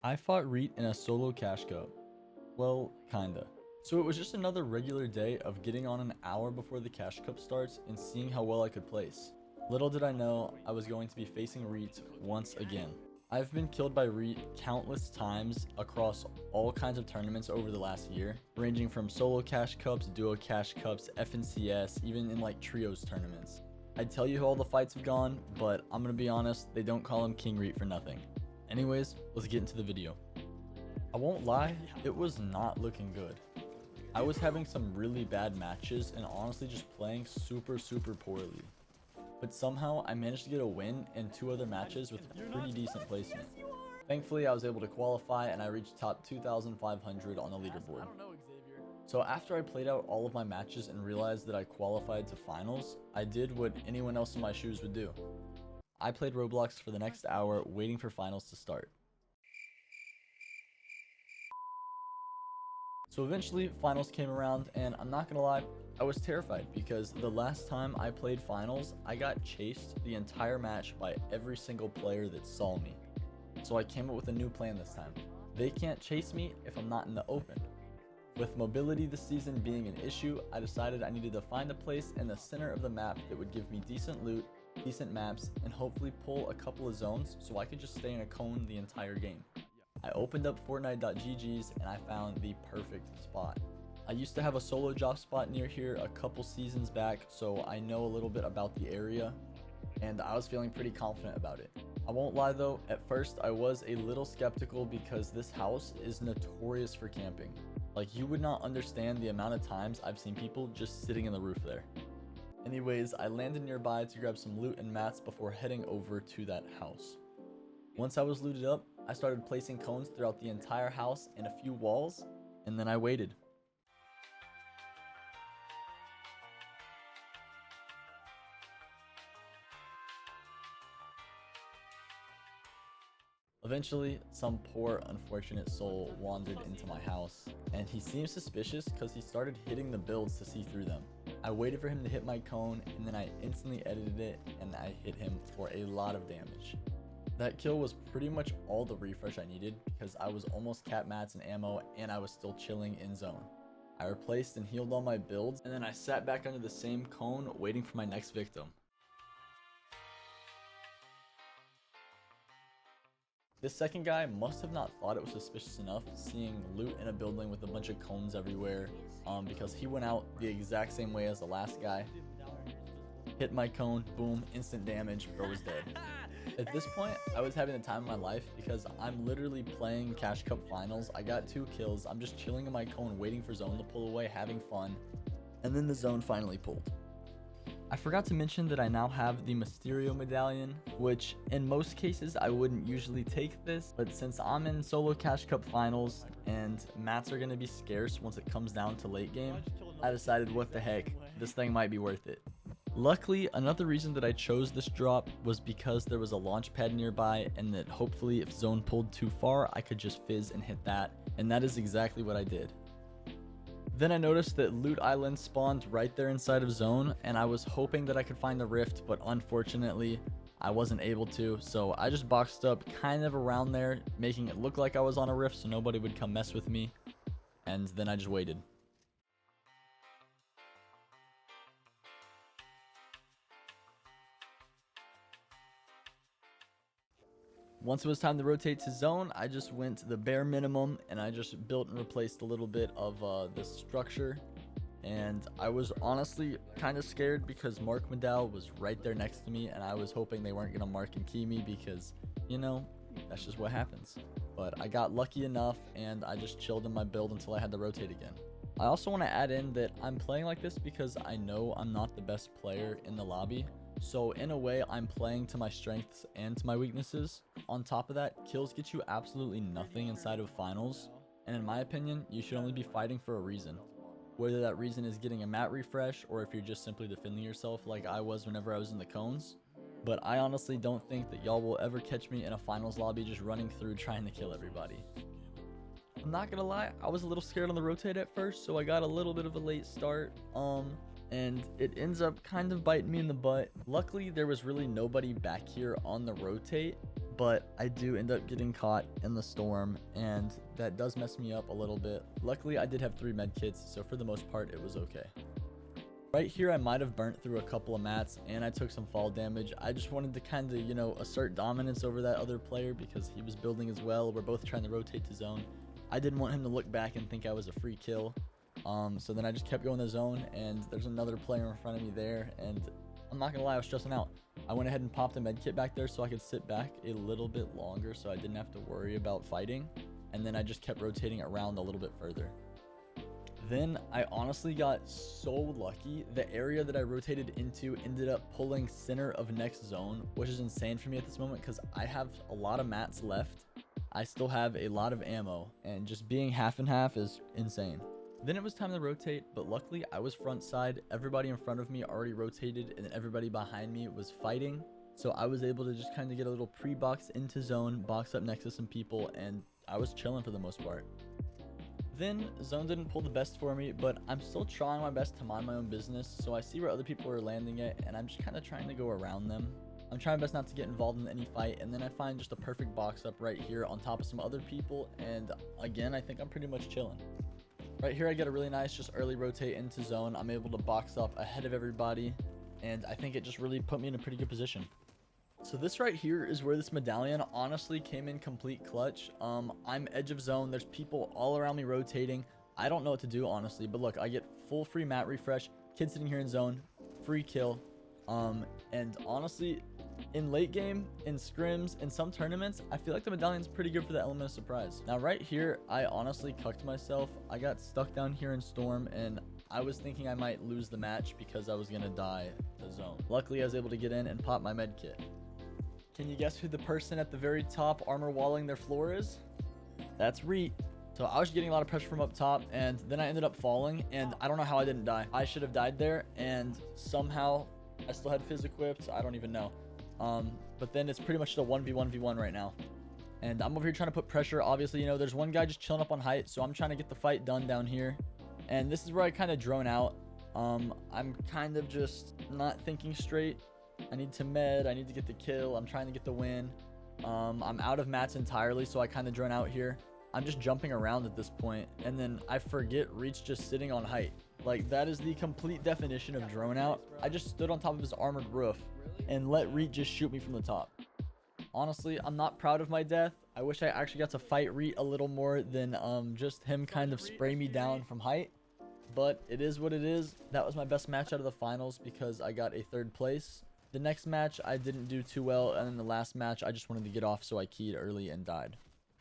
I fought Reet in a solo cash cup. Well, kinda. So it was just another regular day of getting on an hour before the cash cup starts and seeing how well I could place. Little did I know I was going to be facing Reet once again. I've been killed by Reet countless times across all kinds of tournaments over the last year, ranging from solo cash cups, duo cash cups, FNCS, even in like trios tournaments. I'd tell you how all the fights have gone, but I'm gonna be honest, they don't call him King Reet for nothing. Anyways, let's get into the video. I won't lie, it was not looking good. I was having some really bad matches and honestly just playing super poorly. But somehow I managed to get a win in 2 other matches with pretty decent placement. Thankfully I was able to qualify and I reached top 2,500 on the leaderboard. So after I played out all of my matches and realized that I qualified to finals, I did what anyone else in my shoes would do. I played Roblox for the next hour waiting for finals to start. So eventually finals came around and I'm not gonna lie, I was terrified because the last time I played finals, I got chased the entire match by every single player that saw me. So I came up with a new plan this time. They can't chase me if I'm not in the open. With mobility this season being an issue, I decided I needed to find a place in the center of the map that would give me decent loot, decent maps, and hopefully pull a couple of zones so I could just stay in a cone the entire game. I opened up Fortnite.gg's and I found the perfect spot. I used to have a solo drop spot near here a couple seasons back, so I know a little bit about the area, and I was feeling pretty confident about it. I won't lie though, at first I was a little skeptical because this house is notorious for camping. Like, you would not understand the amount of times I've seen people just sitting in the roof there. Anyways, I landed nearby to grab some loot and mats before heading over to that house. Once I was looted up, I started placing cones throughout the entire house and a few walls, and then I waited. Eventually, some poor unfortunate soul wandered into my house, and he seemed suspicious because he started hitting the builds to see through them. I waited for him to hit my cone, and then I instantly edited it, and I hit him for a lot of damage. That kill was pretty much all the refresh I needed because I was almost cap mats and ammo, and I was still chilling in zone. I replaced and healed all my builds, and then I sat back under the same cone waiting for my next victim. This second guy must have not thought it was suspicious enough seeing loot in a building with a bunch of cones everywhere, because he went out the exact same way as the last guy. Hit my cone, boom, instant damage, bro was dead. At this point, I was having the time of my life because I'm literally playing Cash Cup Finals. I got 2 kills, I'm just chilling in my cone waiting for zone to pull away, having fun, and then the zone finally pulled. I forgot to mention that I now have the Mysterio medallion, which in most cases I wouldn't usually take this, but since I'm in solo Cash Cup Finals and mats are going to be scarce once it comes down to late game, I decided what the heck, this thing might be worth it. Luckily, another reason that I chose this drop was because there was a launch pad nearby and that hopefully if zone pulled too far, I could just fizz and hit that, and that is exactly what I did. Then I noticed that Loot Island spawned right there inside of zone, and I was hoping that I could find the rift, but unfortunately I wasn't able to, so I just boxed up kind of around there, making it look like I was on a rift so nobody would come mess with me, and then I just waited. Once it was time to rotate to zone, I just went to the bare minimum and I just built and replaced a little bit of this structure. And I was honestly kind of scared because Mark Medal was right there next to me, and I was hoping they weren't going to mark and key me because, you know, that's just what happens. But I got lucky enough and I just chilled in my build until I had to rotate again. I also want to add in that I'm playing like this because I know I'm not the best player in the lobby. So in a way, I'm playing to my strengths and to my weaknesses. On top of that, kills get you absolutely nothing inside of finals. And in my opinion, you should only be fighting for a reason. Whether that reason is getting a mat refresh or if you're just simply defending yourself like I was whenever I was in the cones. But I honestly don't think that y'all will ever catch me in a finals lobby just running through trying to kill everybody. I'm not gonna lie, I was a little scared on the rotate at first, so I got a little bit of a late start. And it ends up kind of biting me in the butt. Luckily, there was really nobody back here on the rotate, but I do end up getting caught in the storm, and that does mess me up a little bit. Luckily, I did have 3 med kits, so for the most part, it was okay. Right here, I might have burnt through a couple of mats, and I took some fall damage. I just wanted to kind of, you know, assert dominance over that other player because he was building as well. We're both trying to rotate to zone. I didn't want him to look back and think I was a free kill. So then I just kept going to zone, and there's another player in front of me there, and I'm not gonna lie, I was stressing out. I went ahead and popped a med kit back there so I could sit back a little bit longer so I didn't have to worry about fighting, and then I just kept rotating around a little bit further. Then I honestly got so lucky. The area that I rotated into ended up pulling center of next zone, which is insane for me at this moment because I have a lot of mats left. I still have a lot of ammo, and just being half and half is insane. Then it was time to rotate, but luckily I was front side. Everybody in front of me already rotated, and everybody behind me was fighting. So I was able to just kind of get a little pre-box into zone, box up next to some people, and I was chilling for the most part. Then zone didn't pull the best for me, but I'm still trying my best to mind my own business. So I see where other people are landing at, and I'm just kind of trying to go around them. I'm trying my best not to get involved in any fight, and then I find just a perfect box up right here on top of some other people, and again, I think I'm pretty much chilling. Right here, I get a really nice just early rotate into zone. I'm able to box up ahead of everybody, and I think it just really put me in a pretty good position. So this right here is where this medallion honestly came in complete clutch. I'm edge of zone. There's people all around me rotating. I don't know what to do, honestly, but look, I get full free mat refresh. Kid sitting here in zone, free kill. And honestly, in late game, in scrims, in some tournaments, I feel like the medallion's pretty good for the element of surprise. Now right here, I honestly cucked myself. I got stuck down here in storm, and I was thinking I might lose the match because I was gonna die to zone. Luckily, I was able to get in and pop my med kit. Can you guess who the person at the very top armor walling their floor is? That's Reet. So I was getting a lot of pressure from up top, and then I ended up falling, and I don't know how I didn't die. I should have died there, and somehow I still had fizz equipped. I don't even know. But then it's pretty much the 1v1v1 right now. And I'm over here trying to put pressure. Obviously, you know, there's one guy just chilling up on height, so I'm trying to get the fight done down here. And this is where I kind of drone out. I'm kind of just not thinking straight. I need to med. I need to get the kill. I'm trying to get the win. I'm out of mats entirely, so I kind of drone out here. I'm just jumping around at this point, and then I forget Reet's just sitting on height. Like, that is the complete definition of drone out. I just stood on top of his armored roof and let Reet just shoot me from the top. Honestly, I'm not proud of my death. I wish I actually got to fight Reet a little more than just him kind of spray me down from height. But it is what it is. That was my best match out of the finals because I got a 3rd place. The next match, I didn't do too well, and then the last match, I just wanted to get off, so I keyed early and died.